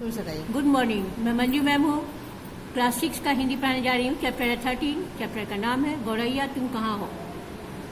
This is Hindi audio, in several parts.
Good morning. मैं मंजू मैम हूँ। क्लास 6 का हिंदी पढ़ाने जा रही हूँ। चैप्टर 13। चैप्टर का नाम है गौरैया तुम कहाँ हो।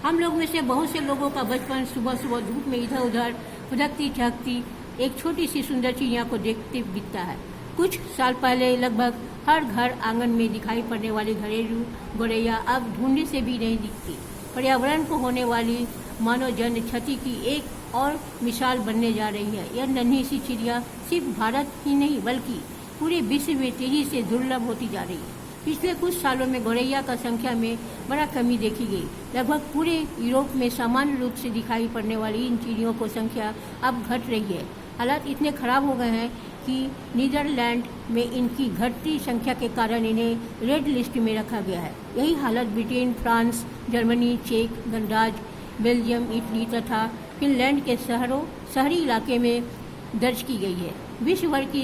हम लोग में से बहुत से लोगों का बचपन सुबह सुबह धूप में इधर उधर फुदकती चहकती एक छोटी सी सुंदर चिड़िया को देखते बीतता है। कुछ साल पहले लगभग हर घर आंगन में दिखाई पड़ने वाली घरेलू गौरैया अब ढूंढने से भी नहीं दिखती। पर्यावरण को होने वाली मानवजन्य क्षति की एक और मिसाल बनने जा रही है। यह नन्ही सी चिड़िया सिर्फ भारत ही नहीं बल्कि पूरे विश्व में तेजी से दुर्लभ होती जा रही है। पिछले कुछ सालों में गौरैया का संख्या में बड़ा कमी देखी गई। लगभग पूरे यूरोप में सामान्य रूप से दिखाई पड़ने वाली इन चिड़ियों की संख्या अब घट रही है। हालात इतने खराब हो गए हैं कि नीदरलैंड में इनकी घटती संख्या के कारण इन्हें रेड लिस्ट में रखा गया है। यही हालत ब्रिटेन, फ्रांस, जर्मनी, चेक गणराज्य, बेल्जियम, इटली तथा फिनलैंड के शहरी इलाके में दर्ज की गई है। विश्व भर की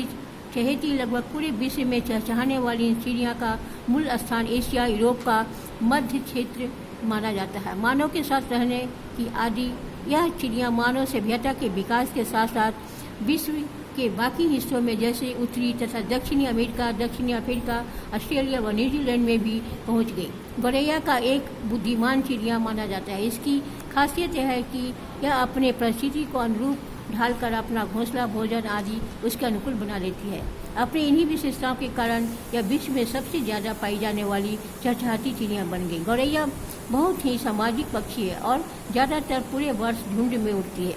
चहेती लगभग पूरे विश्व में चहचहाने वाली इन चिड़िया का मूल स्थान एशिया, यूरोप का मध्य क्षेत्र माना जाता है। मानव के साथ रहने की आदि यह चिड़िया मानव सभ्यता के विकास के साथ साथ विश्व के बाकी हिस्सों में जैसे उत्तरी तथा दक्षिणी अमेरिका, दक्षिणी अफ्रीका, ऑस्ट्रेलिया व न्यूजीलैंड में भी पहुंच गई। गौरैया का एक बुद्धिमान चिड़िया माना जाता है। इसकी खासियत यह है कि यह अपने परिस्थिति को अनुरूप ढालकर अपना घोंसला, भोजन आदि उसके अनुकूल बना लेती है। अपनी इन्हीं विशेषताओं के कारण यह विश्व में सबसे ज़्यादा पाई जाने वाली चहचहाती चिड़िया बन गई। गौरैया बहुत ही सामाजिक पक्षी है और ज़्यादातर पूरे वर्ष झुंड में उड़ती है।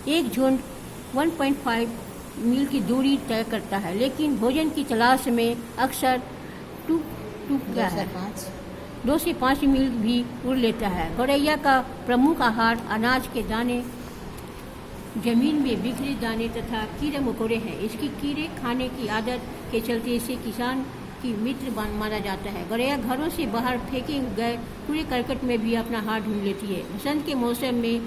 एक झुंड 1.5 मील की दूरी तय करता है, लेकिन भोजन की तलाश में अक्सर 2 से 5 मील भी उड़ लेता है। गौरैया का प्रमुख आहार अनाज के दाने, जमीन में बिखरे दाने तथा कीड़े मकोड़े हैं। इसकी कीड़े खाने की आदत के चलते इसे किसान की मित्र माना जाता है। गौरैया घरों से बाहर फेंके गए कूड़े करकट में भी अपना हाथ ढूंढ लेती है। बसंत के मौसम में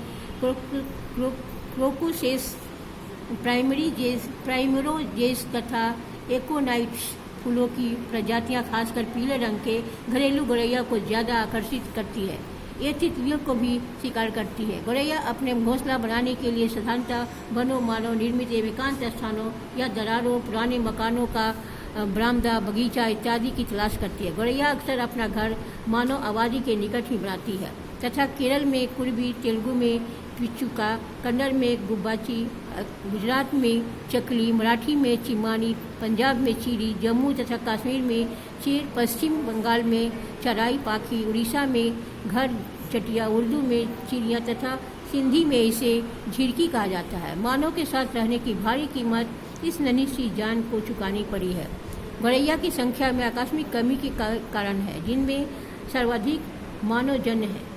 क्रोकुसेस, प्राइमरोजेस तथा एकोनाइट्स फूलों की प्रजातियां खासकर पीले रंग के घरेलू गौरैया को ज़्यादा आकर्षित करती है। ये तितलियों को भी शिकार करती है। गौरैया अपने घोंसला बनाने के लिए साधारणतः वनों, मानव निर्मित एकांत स्थानों या दरारों, पुराने मकानों का बरामदा, बगीचा इत्यादि की तलाश करती है। गौरैया अक्सर अपना घर मानव आबादी के निकट ही बनाती है तथा केरल में कुर्बी, तेलुगु में पिचुका, कन्नड़ में गुब्बाची, गुजरात में चकली, मराठी में चिमानी, पंजाब में चीरी, जम्मू तथा कश्मीर में चेर, पश्चिम बंगाल में चराई पाखी, उड़ीसा में घर चटिया, उर्दू में चिड़िया तथा सिंधी में इसे झिड़की कहा जाता है। मानव के साथ रहने की भारी कीमत इस नन्ही सी जान को चुकानी पड़ी है। गौरैया की संख्या में आकस्मिक कमी के कारण है, जिनमें सर्वाधिक मानवजन्य है।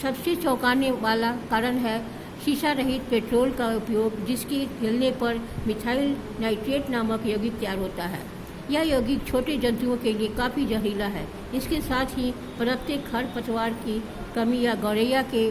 सबसे चौंकाने वाला कारण है शीशा रहित पेट्रोल का उपयोग, जिसके जलने पर मिथाइल नाइट्रेट नामक यौगिक तैयार होता है। यह यौगिक छोटे जंतुओं के लिए काफ़ी जहरीला है। इसके साथ ही पनपते खरपतवार की कमी या गौरैया के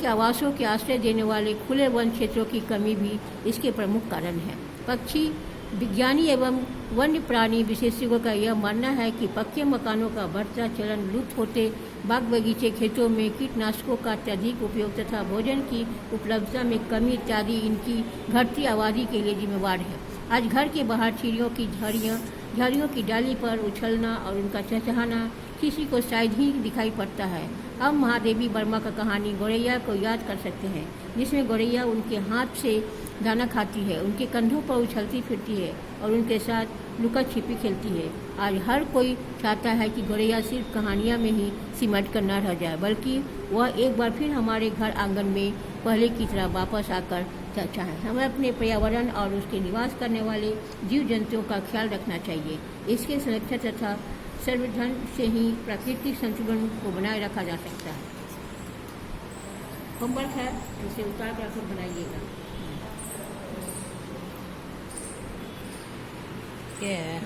आवासों के आश्रय देने वाले खुले वन क्षेत्रों की कमी भी इसके प्रमुख कारण है। पक्षी विज्ञानी एवं वन्य प्राणी विशेषज्ञों का यह मानना है कि पक्के मकानों का बढ़ता चलन, लुप्त होते बाग बगीचे, खेतों में कीटनाशकों का अत्यधिक उपयोग तथा भोजन की उपलब्धता में कमी इत्यादि इनकी घटती आबादी के लिए जिम्मेवार है। आज घर के बाहर चिड़ियों की झाड़ियों की डाली पर उछलना और उनका चहचहाना किसी को शायद ही दिखाई पड़ता है। हम महादेवी वर्मा का कहानी गौरैया को याद कर सकते हैं, जिसमें गौरैया उनके हाथ से दाना खाती है, उनके कंधों पर उछलती फिरती है और उनके साथ लुका छिपी खेलती है। आज हर कोई चाहता है कि गौरैया सिर्फ कहानियाँ में ही सिमट कर न रह जाए, बल्कि वह एक बार फिर हमारे घर आंगन में पहले की तरह वापस आकर चहचहाए। हमें अपने पर्यावरण और उसके निवास करने वाले जीव जंतुओं का ख्याल रखना चाहिए। इसके संरक्षण तथा संवर्धन से ही प्राकृतिक संतुलन को बनाए रखा जा सकता है। होमवर्क है, इसे उतार कर फिर बनाइएगा। Yeah.